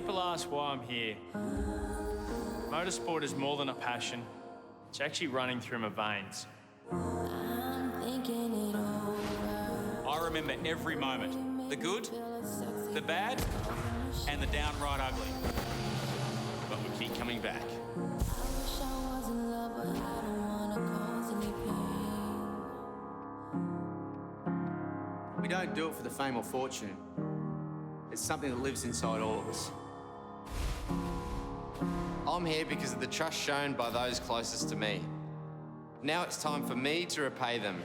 People ask why I'm here. Motorsport is more than a passion. It's actually running through my veins. I remember every moment. The good, the bad, and the downright ugly. But we keep coming back. We don't do it for the fame or fortune. It's something that lives inside all of us. I'm here because of the trust shown by those closest to me. Now it's time for me to repay them.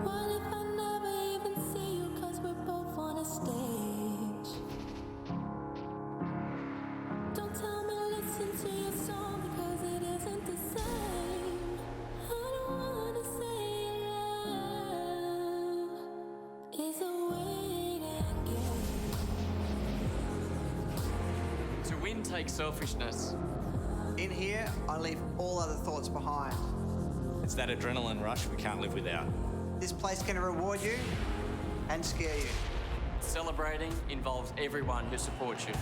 What if I never even see you 'cause we're both on a stage? Don't tell me listen to your song because it isn't the same. I don't wanna say love is a waiting game. To win takes selfishness. In here, I leave all other thoughts behind. It's that adrenaline rush we can't live without. This place can reward you and scare you. Celebrating involves everyone who supports you.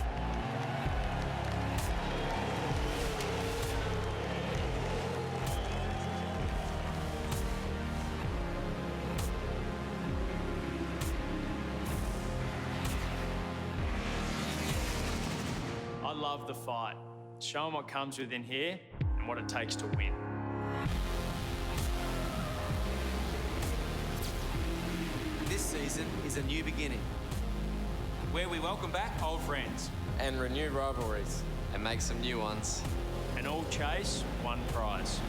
I love the fight. Show 'em what comes within here and what it takes to win. This season is a new beginning. Where we welcome back old friends. And renew rivalries. And make some new ones. And all chase one prize.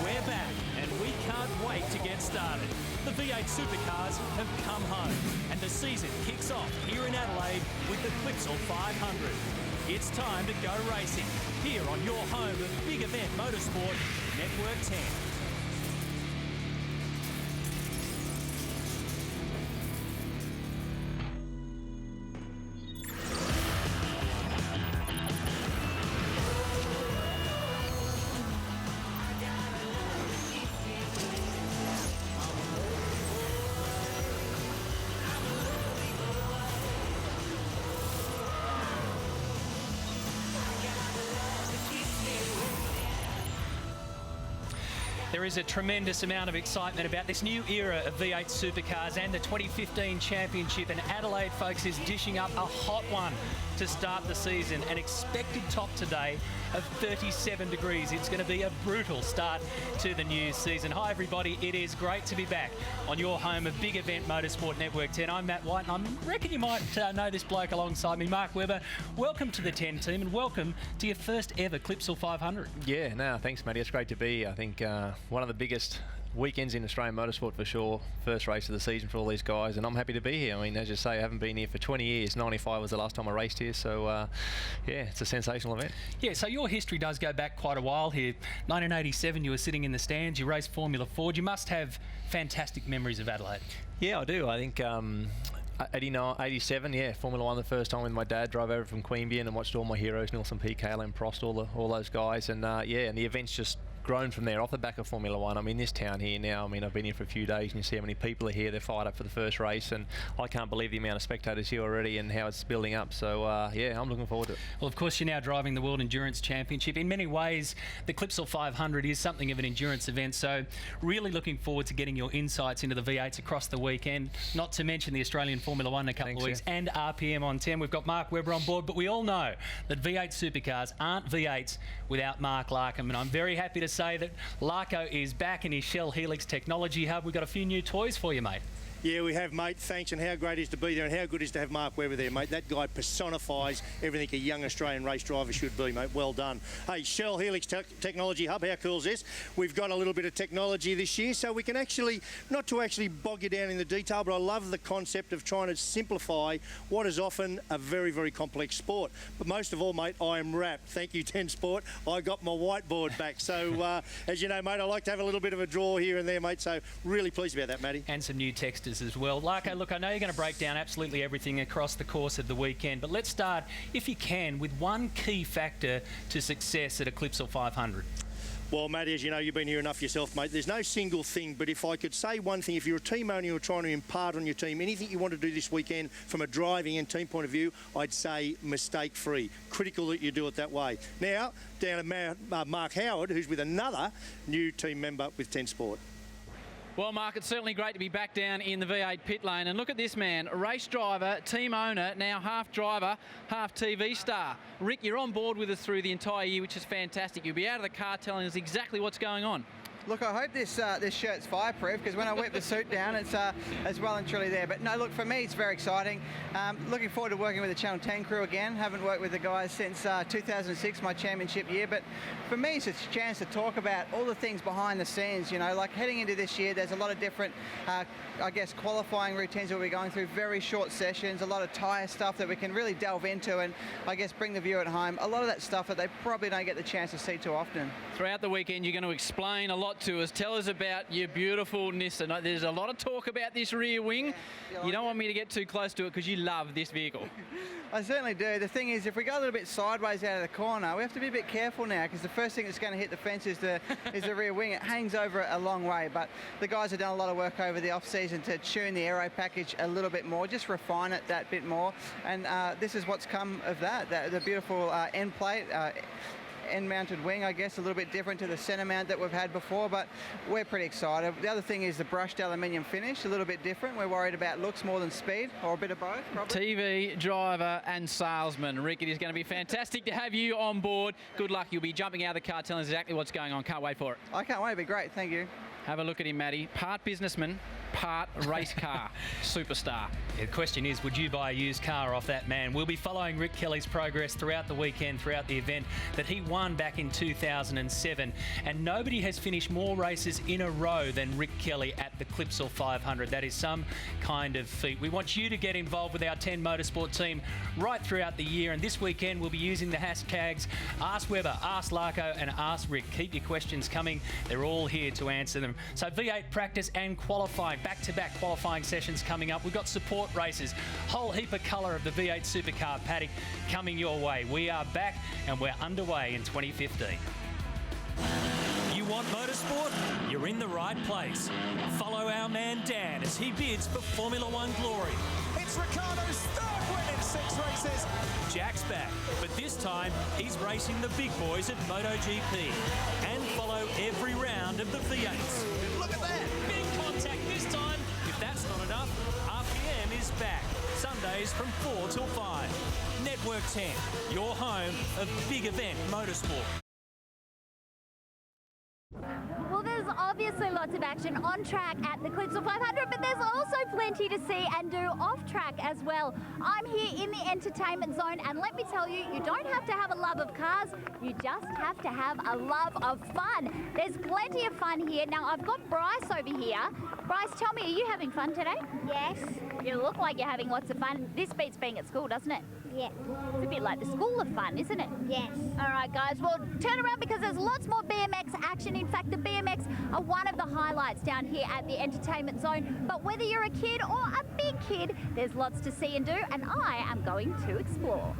We're back, and we can't wait to get started. The V8 Supercars have come home, and the season kicks off here in Adelaide with the Clipsal 500. It's time to go racing, here on your home of big event motorsport, Network 10. There is a tremendous amount of excitement about this new era of V8 Supercars and the 2015 Championship, and Adelaide, folks, is dishing up a hot one to start the season. An expected top today of 37 degrees. It's going to be a brutal start to the new season. Hi everybody, it is great to be back on your home of big event motorsport Network 10. I'm Matt White, and I reckon you might know this bloke alongside me, Mark Webber. Welcome to the 10 team, and welcome to your first ever Clipsal 500. Yeah, no, thanks, Matty. It's great to be here. I think one of the biggest weekends in Australian motorsport for sure. First race of the season for all these guys, and I'm happy to be here. I mean, as you say, I haven't been here for 20 years. 95 was the last time I raced here, so yeah, it's a sensational event. Yeah, so your history does go back quite a while here. 1987, you were sitting in the stands, you raced Formula Ford. You must have fantastic memories of Adelaide. Yeah, I do. I think 89, 87, yeah, Formula One the first time with my dad. Drove over from Queanbeyan and watched all my heroes, Nelson Piquet, Alain Prost, all those guys, and yeah, and the event's just grown from there off the back of Formula One. I'm in this town here now. I mean, I've been here for a few days, and you see how many people are here. They're fired up for the first race, and I can't believe the amount of spectators here already and how it's building up. So yeah, I'm looking forward to it. Well, of course, you're now driving the World Endurance Championship. In many ways, the Clipsal 500 is something of an endurance event, so really looking forward to getting your insights into the V8s across the weekend, not to mention the Australian Formula One in a couple of weeks, and RPM on 10. We've got Mark Webber on board, but we all know that V8 Supercars aren't V8s without Mark Larkham, and I'm very happy to say that Larko is back in his Shell Helix Technology Hub. We've got a few new toys for you, mate. Yeah, we have, mate. Thanks, and how great it is to be there, and how good it is to have Mark Webber there, mate. That guy personifies everything a young Australian race driver should be, mate. Well done. Hey, Shell Helix Technology Hub, how cool is this? We've got a little bit of technology this year, so we can actually, not to actually bog you down in the detail, but I love the concept of trying to simplify what is often a very, very complex sport. But most of all, mate, I am wrapped. Thank you, 10 Sport. I got my whiteboard back. So, as you know, mate, I like to have a little bit of a draw here and there, mate, so really pleased about that, Matty. And some new texters as well. Larko, look, I know you're going to break down absolutely everything across the course of the weekend, but let's start, if you can, with one key factor to success at a Clipsal 500. Well, Matty, as you know, you've been here enough yourself, mate. There's no single thing, but if I could say one thing, if you're a team owner, you're trying to impart on your team anything you want to do this weekend from a driving and team point of view, I'd say mistake-free. Critical that you do it that way. Now, down to Mark Howard, who's with another new team member with 10 Sport. Well, Mark, it's certainly great to be back down in the V8 pit lane. And look at this man, race driver, team owner, now half driver, half TV star. Rick, you're on board with us through the entire year, which is fantastic. You'll be out of the car telling us exactly what's going on. Look, I hope this shirt's fireproof, because when I whip the suit down, it's well and truly there. But no, look, for me, it's very exciting. Looking forward to working with the Channel 10 crew again. Haven't worked with the guys since 2006, my championship year. But for me, it's a chance to talk about all the things behind the scenes. You know, like heading into this year, there's a lot of different, I guess, qualifying routines that we're going through. Very short sessions, a lot of tyre stuff that we can really delve into and, I guess, bring the viewer at home. A lot of that stuff that they probably don't get the chance to see too often. Throughout the weekend, you're going to explain a lot to us. Tell us about your beautiful Nissan. There's a lot of talk about this rear wing. You don't want me to get too close to it because you love this vehicle. I certainly do. The thing is, if we go a little bit sideways out of the corner, we have to be a bit careful now, because the first thing that's going to hit the fence is the rear wing. It hangs over a long way, but the guys have done a lot of work over the off-season to tune the aero package a little bit more, just refine it that bit more, and this is what's come of that. The beautiful end plate, end-mounted wing, I guess, a little bit different to the centre mount that we've had before, but we're pretty excited. The other thing is the brushed aluminium finish, a little bit different. We're worried about looks more than speed, or a bit of both, probably. TV, driver and salesman. Rick, it is going to be fantastic to have you on board. Good luck. You'll be jumping out of the car telling us exactly what's going on. Can't wait for it. I can't wait. It'll be great. Thank you. Have a look at him, Matty. Part businessman, part race car superstar. The question is, would you buy a used car off that man? We'll be following Rick Kelly's progress throughout the weekend, throughout the event that he won back in 2007. And nobody has finished more races in a row than Rick Kelly at the Clipsal 500. That is some kind of feat. We want you to get involved with our 10 Motorsport team right throughout the year. And this weekend, we'll be using the hashtags Ask Webber, Ask Larko and Ask Rick. Keep your questions coming. They're all here to answer them. So V8 practice and qualifying, back-to-back qualifying sessions coming up. We've got support races, whole heap of colour of the V8 Supercar paddock coming your way. We are back and we're underway in 2015. You want motorsport? You're in the right place. Follow our man Dan as he bids for Formula One glory. It's Ricciardo's third win in 6 races. Jack's back, but this time he's racing the big boys at MotoGP. And follow every round of the V8s. Look at that! Big contact this time. If that's not enough, RPM is back. Sundays from 4 till 5. Network 10, your home of big event motorsport. Well, there's obviously lots of action on track at the Clipsal 500, but there's also plenty to see and do off track as well. I'm here in the entertainment zone, and let me tell you, you don't have to have a love of cars, you just have to have a love of fun. There's plenty of fun here. Now, I've got Bryce over here. Bryce, tell me, are you having fun today? Yes. You look like you're having lots of fun. This beats being at school, doesn't it? Yeah. It's a bit like the school of fun, isn't it? Yes. All right, guys, well, turn around because there's lots more BMX action. In fact, the BMX are one of the highlights down here at the entertainment zone. But whether you're a kid or a big kid, there's lots to see and do, and I am going to explore.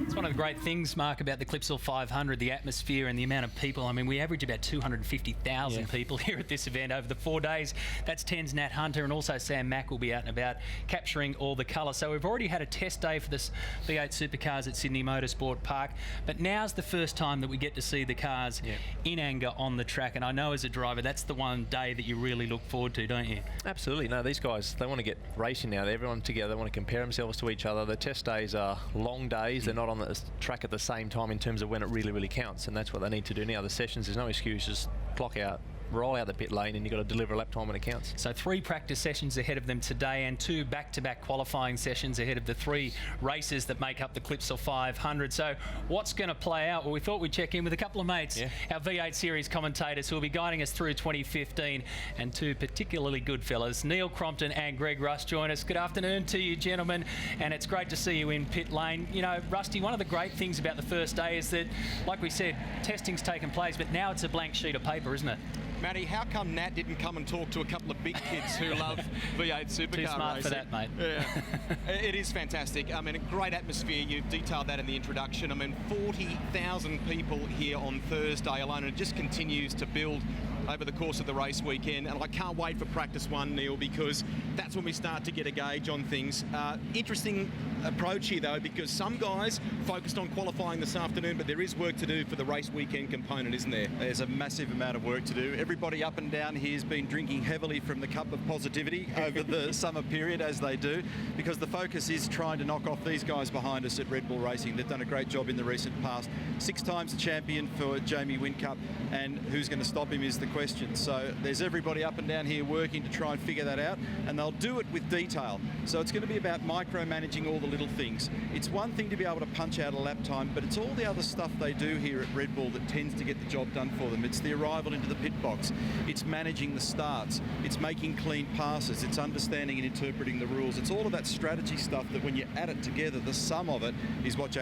It's one of the great things, Mark, about the Clipsal 500, the atmosphere and the amount of people. I mean, we average about 250,000 people here at this event over the 4 days. That's 10's Nat Hunter, and also Sam Mack will be out and about capturing all the colour. So we've already had a test day for this V8 Supercars at Sydney Motorsport Park, but now's the first time that we get to see the cars in anger on the track. And I know as a driver, that's the one day that you really look forward to, don't you? Absolutely. No, these guys, they want to get racing now. Everyone together, they want to compare themselves to each other. The test days are long days. They're not on the track at the same time in terms of when it really, really counts, and that's what they need to do now. The sessions, there's no excuse, just clock out, roll out the pit lane and you've got to deliver a lap time when it counts. So 3 practice sessions ahead of them today and 2 back-to-back qualifying sessions ahead of the 3 races that make up the Clipsal 500. So what's going to play out? Well, we thought we'd check in with a couple of mates, our V8 Series commentators who will be guiding us through 2015, and 2 particularly good fellas, Neil Crompton and Greg Russ, join us. Good afternoon to you, gentlemen, and it's great to see you in pit lane. You know, Rusty, one of the great things about the first day is that, like we said, testing's taken place, but now it's a blank sheet of paper, isn't it? Matty, how come Nat didn't come and talk to a couple of big kids who love V8 Supercar Too smart racing? for that, mate. Yeah. It is fantastic. I mean, a great atmosphere. You've detailed that in the introduction. I mean, 40,000 people here on Thursday alone, and it just continues to build over the course of the race weekend. And I can't wait for practice 1, Neil, because that's when we start to get a gauge on things. Interesting approach here, though, because some guys focused on qualifying this afternoon, but there is work to do for the race weekend component, isn't there? There's a massive amount of work to do. Everybody up and down here has been drinking heavily from the cup of positivity over the summer period, as they do, because the focus is trying to knock off these guys behind us at Red Bull Racing. They've done a great job in the recent past. 6 times the champion for Jamie Whincup, and who's going to stop him is the question. So there's everybody up and down here working to try and figure that out, and they'll do it with detail. So it's going to be about micromanaging all the little things. It's one thing to be able to punch out a lap time, but it's all the other stuff they do here at Red Bull that tends to get the job done for them. It's the arrival into the pit box. It's managing the starts. It's making clean passes. It's understanding and interpreting the rules. It's all of that strategy stuff that when you add it together, the sum of it is what's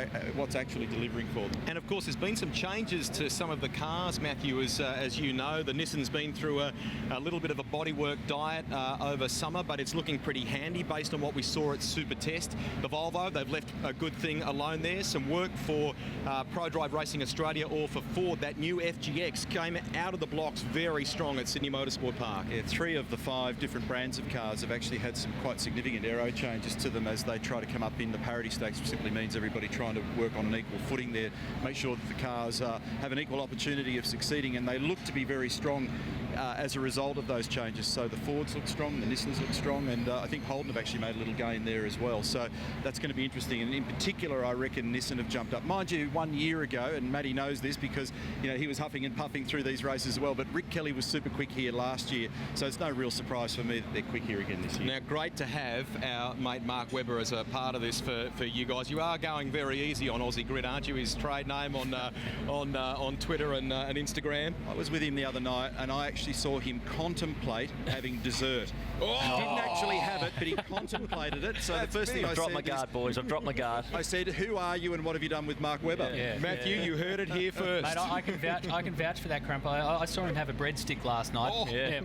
actually delivering for them. And of course, there's been some changes to some of the cars, Matthew, as you know. The Nissan's been through a little bit of a bodywork diet over summer, but it's looking pretty handy based on what we saw at Super Test. The Volvo, they've left a good thing alone there. Some work for ProDrive Racing Australia, or for Ford. That new FGX came out of the blocks very strong at Sydney Motorsport Park. Yeah, 3 of the 5 different brands of cars have actually had some quite significant aero changes to them as they try to come up in the parity stakes, which simply means everybody trying to work on an equal footing there, make sure that the cars have an equal opportunity of succeeding, and they look to be very strong as a result of those changes. So the Fords look strong, the Nissans look strong, and I think Holden have actually made a little gain there as well. So that's going to be interesting, and in particular I reckon Nissan have jumped up. Mind you, 1 year ago, and Matty knows this because he was huffing and puffing through these races as well, but Rick Kelly was super quick here last year, so it's no real surprise for me that they're quick here again this year. Now, great to have our mate Mark Webber as a part of this for you guys. You are going very easy on Aussie Grid, aren't you? His trade name on Twitter and Instagram. I was with him the other night, and I actually saw him contemplate having dessert. He didn't actually have it, but he contemplated it. So the first thing I said, I've dropped my guard, boys. I've dropped my guard. I said, "Who are you, and what have you done with Mark Webber?" Matthew, you heard it here first. Mate, I can vouch for that, Crump. I saw him have a breadstick last night.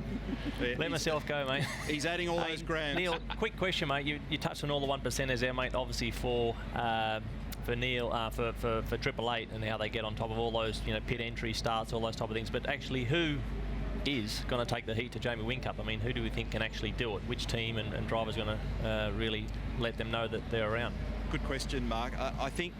Let myself go, mate. He's adding all those grams. Neil, quick question, mate. You touched on all the 1%ers there, mate. Obviously for Neil, for Triple Eight, and how they get on top of all those, pit entry starts, all those type of things. But actually, who is going to take the heat to Jamie Whincup? I mean, who do we think can actually do it? Which team and driver's going to really let them know that they're around? Good question, Mark. I think,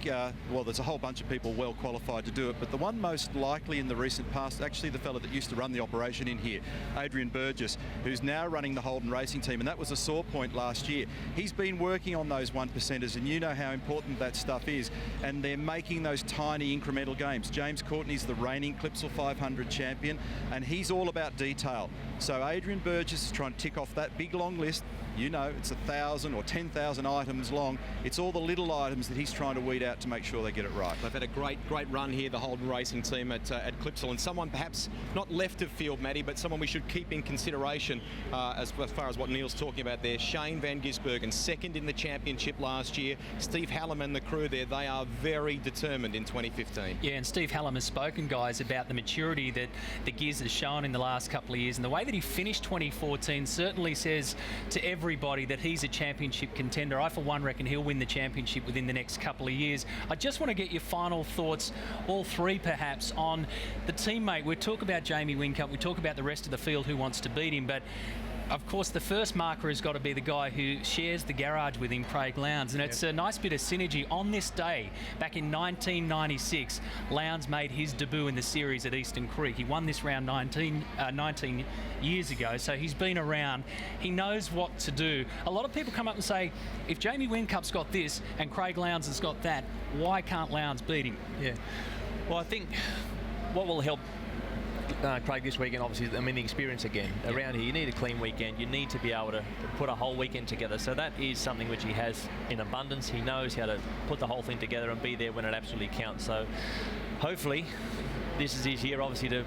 well, there's a whole bunch of people well qualified to do it, but the one most likely in the recent past, actually the fella that used to run the operation in here, Adrian Burgess, who's now running the Holden Racing team, and that was a sore point last year. He's been working on those 1%ers, and you know how important that stuff is, and they're making those tiny incremental gains. James Courtney's the reigning Clipsal 500 champion, and he's all about detail. So Adrian Burgess is trying to tick off that big long list. It's 1,000 or 10,000 items long. It's all the little items that he's trying to weed out to make sure they get it right. They've had a great run here, the Holden Racing team at Clipsal, and someone perhaps not left of field, Matty, but someone we should keep in consideration as far as what Neil's talking about there. Shane Van Gisbergen, second in the championship last year. Steve Hallam and the crew there, they are very determined in 2015. Yeah, and Steve Hallam has spoken, guys, about the maturity that the Giz has shown in the last couple of years, and the way that he finished 2014 certainly says to everybody that he's a championship contender. I, for one, reckon he'll win the championship within the next couple of years. I just want to get your final thoughts, all three perhaps, on the teammate. We talk about Jamie Whincup, we talk about the rest of the field who wants to beat him, but of course, the first marker has got to be the guy who shares the garage with him, Craig Lowndes. And it's a nice bit of synergy. On this day, back in 1996, Lowndes made his debut in the series at Eastern Creek. He won this round 19 years ago, so he's been around. He knows what to do. A lot of people come up and say, if Jamie Whincup's got this and Craig Lowndes has got that, why can't Lowndes beat him? Yeah. Well, I think what will help Craig, this weekend, obviously, I mean, the experience again. Around here, you need a clean weekend. You need to be able to put a whole weekend together. So that is something which he has in abundance. He knows how to put the whole thing together and be there when it absolutely counts. So hopefully this is his year, obviously, to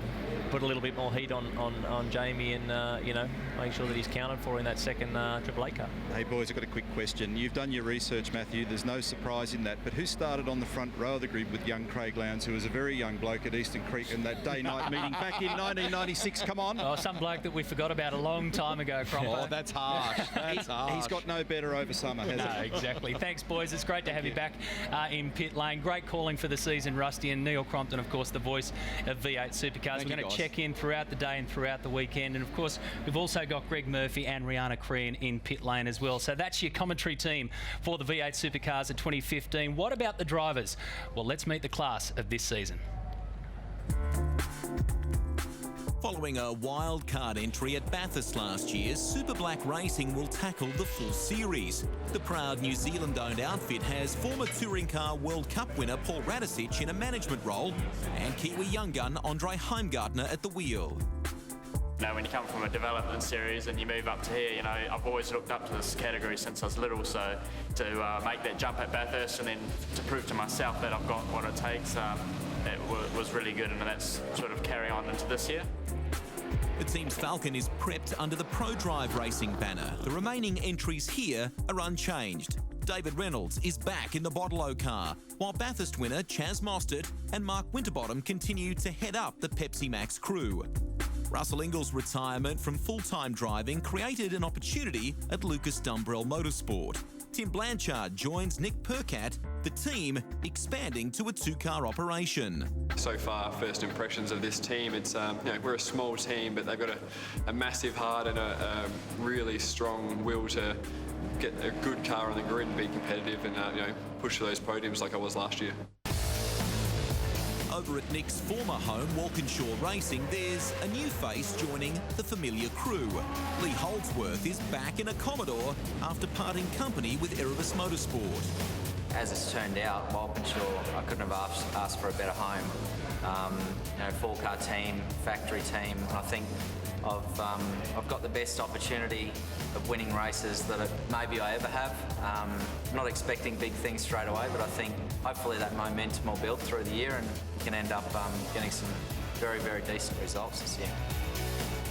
put a little bit more heat on Jamie and, you know, make sure that he's counted for in that second Triple A Cup. Hey, boys, I've got a quick question. You've done your research, Matthew. There's no surprise in that. But who started on the front row of the grid with young Craig Lowndes, who was a very young bloke at Eastern Creek in that day-night meeting back in 1996? Come on. Oh, some bloke that we forgot about a long time ago, Cropper. Oh, that's harsh. That's harsh. He's got no better over summer, has No, he? exactly. Thanks, boys. It's great to have you back in pit lane. Great calling for the season, Rusty, and Neil Crompton, of course, the voice of V8 Supercars. We're going to check in throughout the day and throughout the weekend. And, of course, we've also got Greg Murphy and Rihanna Crean in pit lane as well. So that's your commentary team for the V8 Supercars of 2015. What about the drivers? Well, let's meet the class of this season. Following a wild card entry at Bathurst last year, Super Black Racing will tackle the full series. The proud New Zealand-owned outfit has former Touring Car World Cup winner Paul Radisich in a management role and Kiwi young gun Andre Heimgartner at the wheel. You know, when you come from a development series and you move up to here, you know, I've always looked up to this category since I was little, so to make that jump at Bathurst and then to prove to myself that I've got what it takes, it was really good, and that's sort of carry on into this year. The team's Falcon is prepped under the ProDrive Racing banner. The remaining entries here are unchanged. David Reynolds is back in the Bottle car, while Bathurst winner Chaz Mostert and Mark Winterbottom continue to head up the Pepsi Max crew. Russell Ingall's retirement from full-time driving created an opportunity at Lucas Dumbrell Motorsport. Tim Blanchard joins Nick Percat, the team expanding to a two-car operation. So far, first impressions of this team, it's you know, we're a small team, but they've got a massive heart and a really strong will to get a good car on the grid and be competitive and you know, push for those podiums like I was last year. Over at Nick's former home, Walkinshaw Racing, there's a new face joining the familiar crew. Lee Holdsworth is back in a Commodore after parting company with Erebus Motorsport. As it's turned out, Walkinshaw, I couldn't have asked for a better home. You know, four-car team, factory team, and I think I've got the best opportunity of winning races that maybe I ever have. Not expecting big things straight away, but I think hopefully that momentum will build through the year and we can end up getting some very, very decent results this year.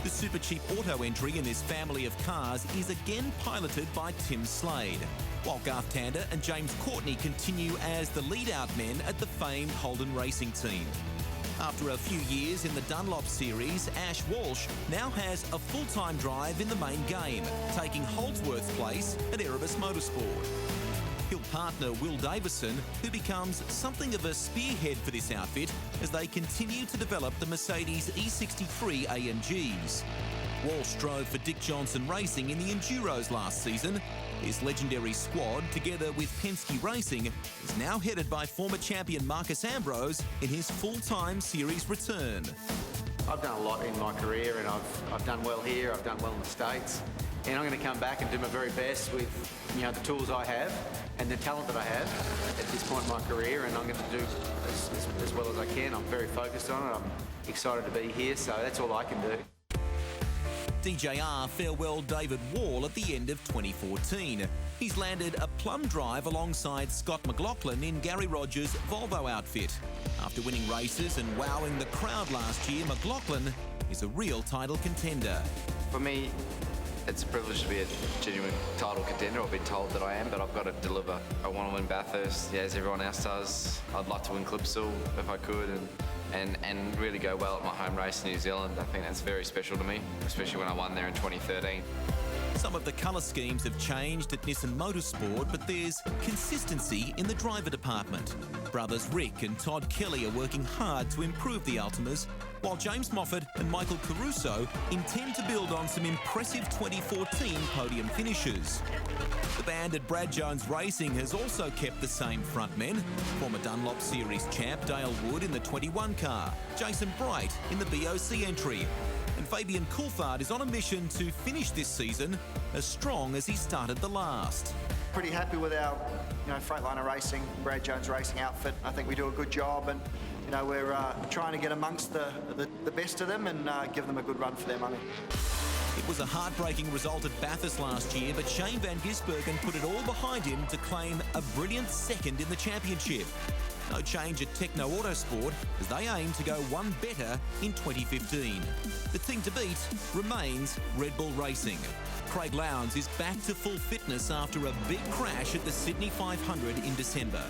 The super cheap auto entry in this family of cars is again piloted by Tim Slade, while Garth Tander and James Courtney continue as the lead-out men at the famed Holden Racing team. After a few years in the Dunlop Series, Ash Walsh now has a full-time drive in the main game, taking Holdsworth's place at Erebus Motorsport. He'll partner Will Davison, who becomes something of a spearhead for this outfit as they continue to develop the Mercedes E63 AMGs. Walsh drove for Dick Johnson Racing in the Enduros last season. His legendary squad, together with Penske Racing, is now headed by former champion Marcus Ambrose in his full-time series return. I've done a lot in my career, and I've done well here, I've done well in the States, and I'm going to come back and do my very best with, you know, the tools I have and the talent that I have at this point in my career, and I'm going to do as well as I can. I'm very focused on it. I'm excited to be here, so that's all I can do. DJR farewelled David Wall at the end of 2014. He's landed a plum drive alongside Scott McLaughlin in Gary Rogers' Volvo outfit. After winning races and wowing the crowd last year, McLaughlin is a real title contender. For me, it's a privilege to be a genuine title contender. I've been told that I am, but I've got to deliver. I want to win Bathurst, yeah, as everyone else does. I'd like to win Clipsal if I could, and really go well at my home race in New Zealand. I think that's very special to me, especially when I won there in 2013. Some of the colour schemes have changed at Nissan Motorsport, but there's consistency in the driver department. Brothers Rick and Todd Kelly are working hard to improve the Ultimas, while James Moffat and Michael Caruso intend to build on some impressive 2014 podium finishes. The band at Brad Jones Racing has also kept the same frontmen. Former Dunlop Series champ Dale Wood in the 21 car, Jason Bright in the BOC entry, and Fabian Coulthard is on a mission to finish this season as strong as he started the last. Pretty happy with our, Freightliner Racing, Brad Jones Racing outfit. I think we do a good job, and you know, we're trying to get amongst the best of them and give them a good run for their money. It was a heartbreaking result at Bathurst last year, but Shane Van Gisbergen put it all behind him to claim a brilliant second in the championship. No change at Techno Autosport as they aim to go one better in 2015. The team to beat remains Red Bull Racing. Craig Lowndes is back to full fitness after a big crash at the Sydney 500 in December.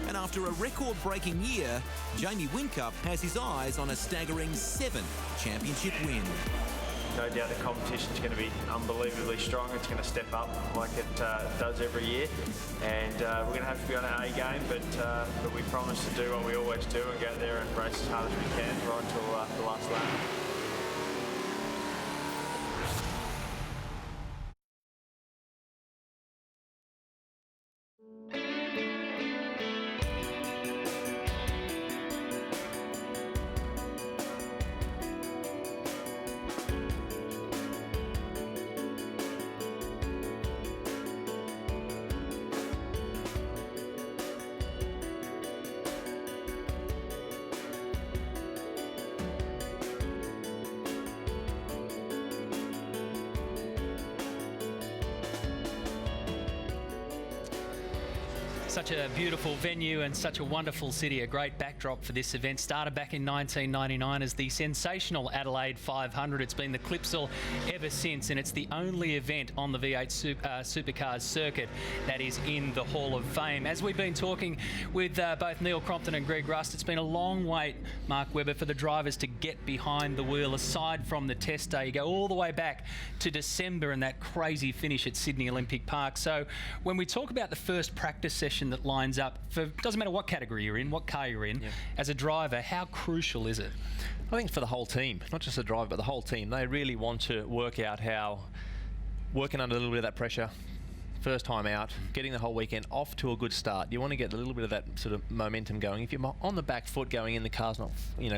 And after a record-breaking year, Jamie Whincup has his eyes on a staggering 7th championship win. No doubt the competition's going to be unbelievably strong. It's going to step up like it does every year, and we're going to have to be on our A game. But we promise to do what we always do and go out there and race as hard as we can right until the last lap. Such a beautiful venue and such a wonderful city. A great backdrop for this event. Started back in 1999 as the sensational Adelaide 500. It's been the Clipsal ever since, and it's the only event on the V8 Supercars circuit that is in the Hall of Fame. As we've been talking with both Neil Crompton and Greg Rust, it's been a long wait, Mark Webber, for the drivers to get behind the wheel. Aside from the test day, you go all the way back to December and that crazy finish at Sydney Olympic Park. So when we talk about the first practice session that lines up for, doesn't matter what category you're in, what car you're in, as a driver, how crucial is it? I think for the whole team, not just the driver, but the whole team. They really want to work out how working under a little bit of that pressure, first time out, getting the whole weekend off to a good start. You want to get a little bit of that sort of momentum going. If you're on the back foot going in, the car's not,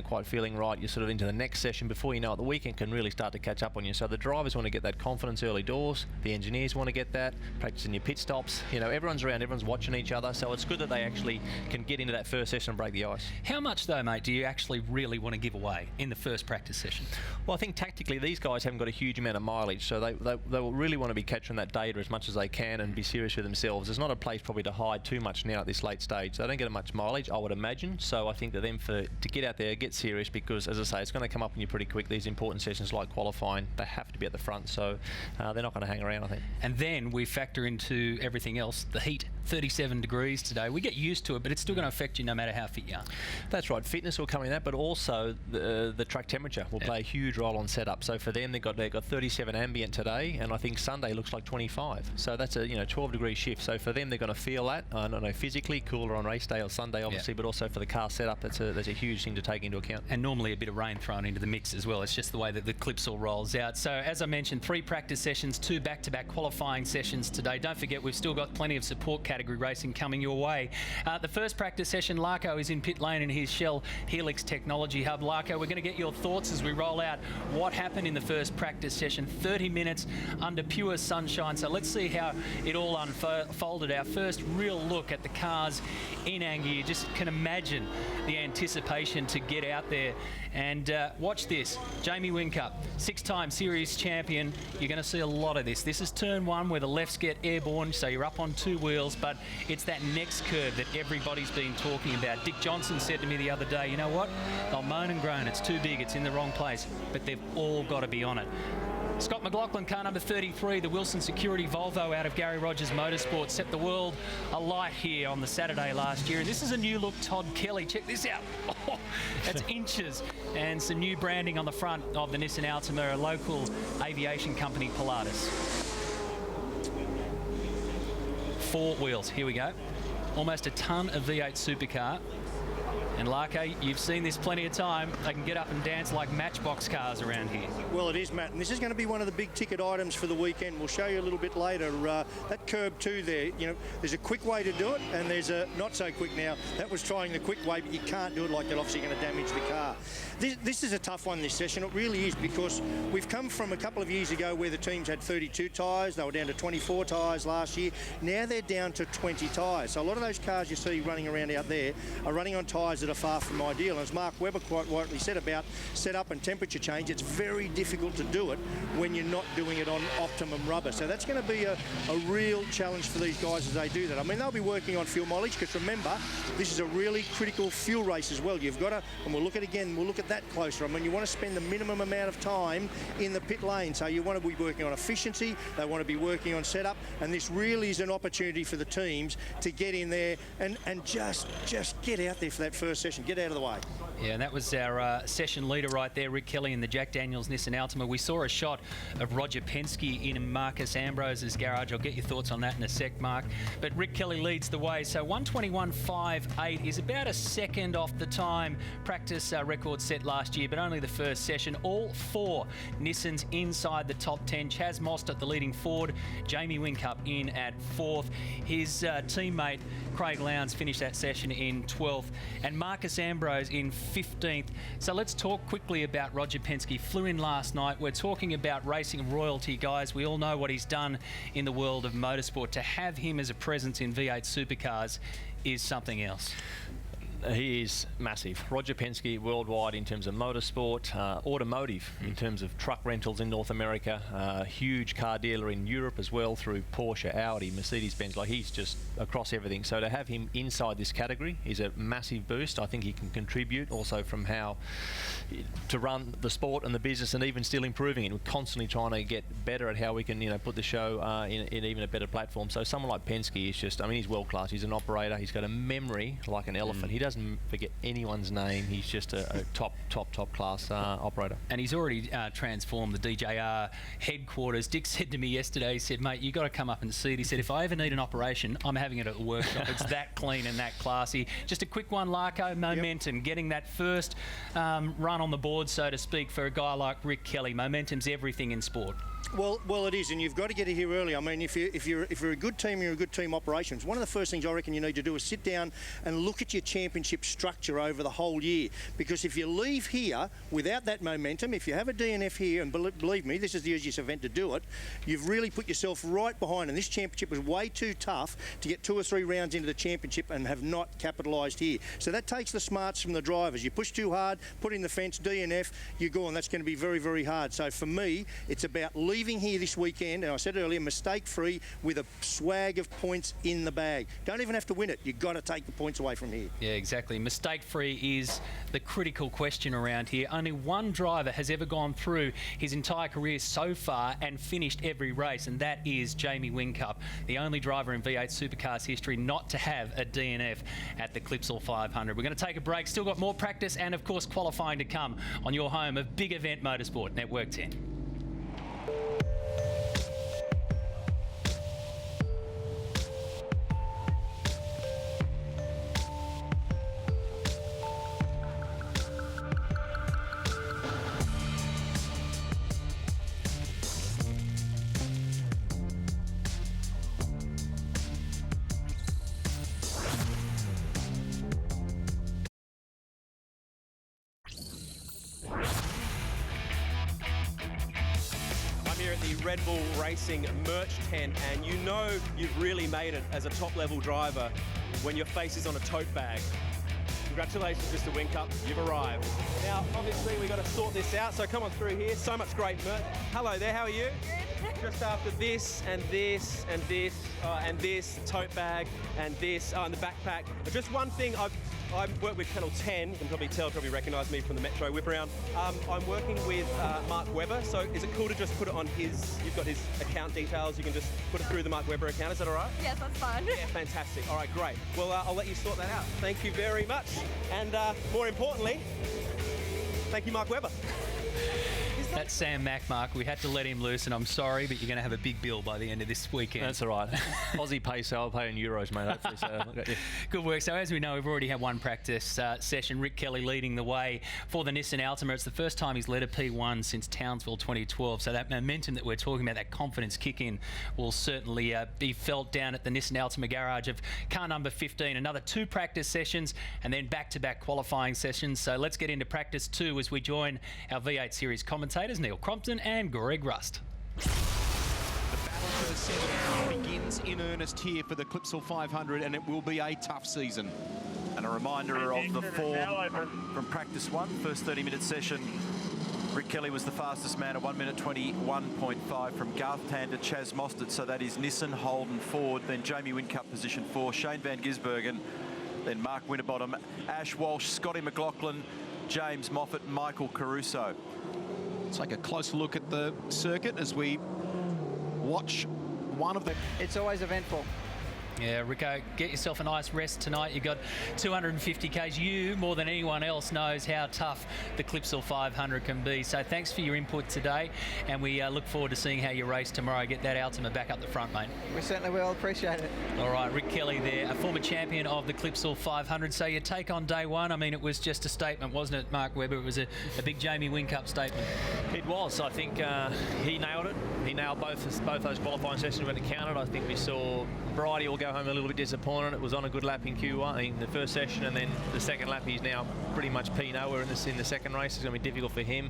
quite feeling right, you're sort of into the next session. Before you know it, the weekend can really start to catch up on you. So the drivers want to get that confidence early doors. The engineers want to get that, practicing your pit stops. Everyone's around, everyone's watching each other. So it's good that they actually can get into that first session and break the ice. How much though, mate, do you actually really want to give away in the first practice session? Well, I think tactically these guys haven't got a huge amount of mileage, so they will really want to be capturing that data as much as they can and be serious with themselves. There's not a place probably to hide too much now at this late stage. They don't get much mileage, I would imagine. So I think that them to get out there, get serious, because as I say, it's going to come up on you pretty quick. These important sessions like qualifying, they have to be at the front. So they're not going to hang around, I think. And then we factor into everything else, the heat. 37 degrees today. We get used to it, but it's still going to affect you no matter how fit you are. That's right. Fitness will come in that, but also the track temperature will play a huge role on setup. So for them, they've got 37 ambient today, and I think Sunday looks like 25. So that's a 12-degree shift. So for them, they're going to feel that. I don't know, physically cooler on race day or Sunday, obviously, but also for the car setup, that's a huge thing to take into account. And normally a bit of rain thrown into the mix as well. It's just the way that the Clipsal rolls out. So as I mentioned, 3 practice sessions, 2 back-to-back qualifying sessions today. Don't forget, we've still got plenty of support category racing coming your way. The first practice session, Larko is in pit lane in his Shell Helix Technology Hub. Larko, we're going to get your thoughts as we roll out what happened in the first practice session. 30 minutes under pure sunshine. So let's see how it all unfolded. Our first real look at the cars in anger. You just can imagine the anticipation to get out there. And watch this. Jamie Whincup, 6-time series champion. You're going to see a lot of this. This is turn 1 where the lefts get airborne, so you're up on 2 wheels, but it's that next curve that everybody's been talking about. Dick Johnson said to me the other day, you know what? They'll moan and groan. It's too big. It's in the wrong place. But they've all got to be on it. Scott McLaughlin, car number 33, the Wilson Security Volvo out of Gary Rogers Motorsports, set the world alight here on the Saturday last year. And this is a new look Todd Kelly. Check this out. Oh, that's inches. And some new branding on the front of the Nissan Altima, a local aviation company, Pilatus. 4 wheels. Here we go. Almost a ton of V8 supercar. And Larko, you've seen this plenty of time. They can get up and dance like matchbox cars around here. Well, it is, Matt, and this is going to be one of the big ticket items for the weekend. We'll show you a little bit later. That curb 2 there, there's a quick way to do it, and there's a not so quick now. That was trying the quick way, but you can't do it like that. Obviously, you're going to damage the car. This is a tough one this session. It really is, because we've come from a couple of years ago where the teams had 32 tyres. They were down to 24 tyres last year. Now they're down to 20 tyres. So a lot of those cars you see running around out there are running on tyres that are far from ideal. And as Mark Webber quite rightly said about setup and temperature change, it's very difficult to do it when you're not doing it on optimum rubber. So that's going to be a real challenge for these guys as they do that. I mean, they'll be working on fuel mileage, because remember, this is a really critical fuel race as well. You've got to, and we'll look at that closer. I mean, you want to spend the minimum amount of time in the pit lane. So you want to be working on efficiency, they want to be working on setup, and this really is an opportunity for the teams to get in there and just get out there for that first session, get out of the way. Yeah, and that was our session leader right there, Rick Kelly in the Jack Daniels Nissan Altima. We saw a shot of Roger Penske in Marcus Ambrose's garage. I'll get your thoughts on that in a sec, Mark. But Rick Kelly leads the way. So 1:21.58 is about a second off the time practice record set last year, but only the first session. All 4 Nissans inside the top 10. Chaz Mostert, the leading Ford. Jamie Whincup in at 4th. His teammate Craig Lowndes finished that session in 12th, and Marcus Ambrose in 15th. So let's talk quickly about Roger Penske. Flew in last night. We're talking about racing royalty, guys. We all know what he's done in the world of motorsport. To have him as a presence in V8 Supercars is something else. He is massive. Roger Penske worldwide in terms of motorsport, automotive in terms of truck rentals in North America, huge car dealer in Europe as well through Porsche, Audi, Mercedes-Benz. Like, he's just across everything. So to have him inside this category is a massive boost. I think he can contribute also from how to run the sport and the business, and even still improving it. We're constantly trying to get better at how we can, put the show in even a better platform. So someone like Penske is just, he's world class. He's an operator. He's got a memory like an elephant. He doesn't forget anyone's name. He's just a top class operator. And he's already transformed the DJR headquarters. Dick said to me yesterday, he said, mate, you got to come up and see it. He said, if I ever need an operation, I'm having it at the workshop. It's that clean and that classy. Just a quick one, Larko, momentum. Yep. Getting that first run on the board, so to speak, for a guy like Rick Kelly. Momentum's everything in sport. Well, it is, and you've got to get it here early. I mean, if you're a good team, you're a good team operations. One of the first things I reckon you need to do is sit down and look at your championship structure over the whole year. Because if you leave here without that momentum, if you have a DNF here, and believe me, this is the easiest event to do it, you've really put yourself right behind. And this championship was way too tough to get 2 or 3 rounds into the championship and have not capitalised here. So that takes the smarts from the drivers. You push too hard, put in the fence, DNF, you're gone. That's going to be very, very hard. So for me, it's about leaving here this weekend, and I said earlier, mistake-free with a swag of points in the bag. Don't even have to win it. You've got to take the points away from here. Yeah, exactly. Mistake-free is the critical question around here. Only one driver has ever gone through his entire career so far and finished every race, and that is Jamie Whincup, the only driver in V8 Supercars history not to have a DNF at the Clipsal 500. We're going to take a break. Still got more practice and, of course, qualifying to come on your home of big event motorsport, Network 10. Red Bull Racing merch tent, and you know you've really made it as a top-level driver when your face is on a tote bag. Congratulations, Mr. Whincup, you've arrived. Now, obviously, we've got to sort this out, so come on through here. So much great merch. Hello there, how are you? Good. Just after this, and this, and this, and this, tote bag, and this, and the backpack. Just one thing, I've worked with Channel 10, you can probably tell, probably recognise me from the Metro Whip Around. I'm working with Mark Webber, so is it cool to just put it on his, you've got his account details, you can just put it through the Mark Webber account, is that all right? Yes, that's fine. Yeah, fantastic. All right, great. Well, I'll let you sort that out. Thank you very much. And more importantly, thank you, Mark Webber. That's Sam Mack, Mark. We had to let him loose, and I'm sorry, but you're going to have a big bill by the end of this weekend. That's all right. Aussie pay, so I'll pay in euros, mate, hopefully. So, Good work. So as we know, we've already had one practice session. Rick Kelly leading the way for the Nissan Altima. It's the first time he's led a P1 since Townsville 2012. So that momentum that we're talking about, that confidence kick-in, will certainly be felt down at the Nissan Altima garage of car number 15. Another 2 practice sessions and then back-to-back qualifying sessions. So let's get into practice 2 as we join our V8 Series commentators, Neil Crompton and Greg Rust. The battle to the 7 begins in earnest here for the Clipsal 500, and it will be a tough season. And a reminder of the form from practice 1, first 30-minute session. Rick Kelly was the fastest man at 1 minute 21.5 from Garth Tander, Chaz Mostert, so that is Nissen, Holden, Ford, then Jamie Whincup, position 4, Shane Van Gisbergen, then Mark Winterbottom, Ash Walsh, Scotty McLaughlin, James Moffat, Michael Caruso. Let's take a closer look at the circuit as we watch one of the... It's always eventful. Yeah, Rico, get yourself a nice rest tonight. You've got 250 Ks. You, more than anyone else, knows how tough the Clipsal 500 can be. So thanks for your input today, and we look forward to seeing how you race tomorrow. Get that Altima back up the front, mate. We certainly will. Appreciate it. All right, Rick Kelly there, a former champion of the Clipsal 500. So your take on day one, I mean, it was just a statement, wasn't it, Mark Webber? It was a big Jamie Whincup statement. It was. I think he nailed it. He nailed both those qualifying sessions when it counted. I think we saw Bridie will go home a little bit disappointed. It was on a good lap in Q1 in the first session, and then the second lap he's now pretty much P-nowhere in the second race. It's going to be difficult for him.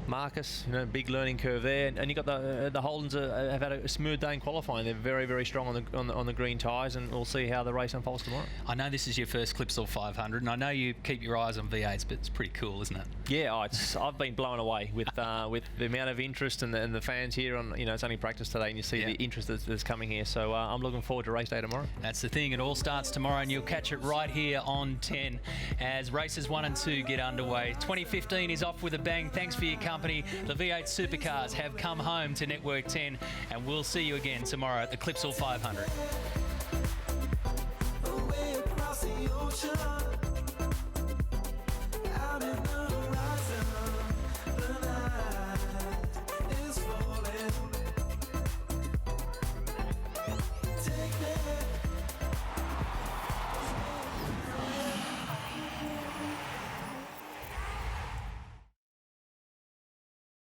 Marcus, you know, big learning curve there, and you got the Holdens have had a smooth day in qualifying. They're very, very strong on the green tyres, and we'll see how the race unfolds tomorrow. I know this is your first Clipsal 500, and I know you keep your eyes on V8s, but it's pretty cool, isn't it? Yeah, I've been blown away with the amount of interest and the fans here. On it's only practice today, and you see the interest that's coming here. So I'm looking forward to race day tomorrow. That's the thing. It all starts tomorrow, and you'll catch it right here on 10 as races 1 and 2 get underway. 2015 is off with a bang. Thanks for your company. The V8 Supercars have come home to Network 10, and we'll see you again tomorrow at the Clipsal 500. Away across the ocean.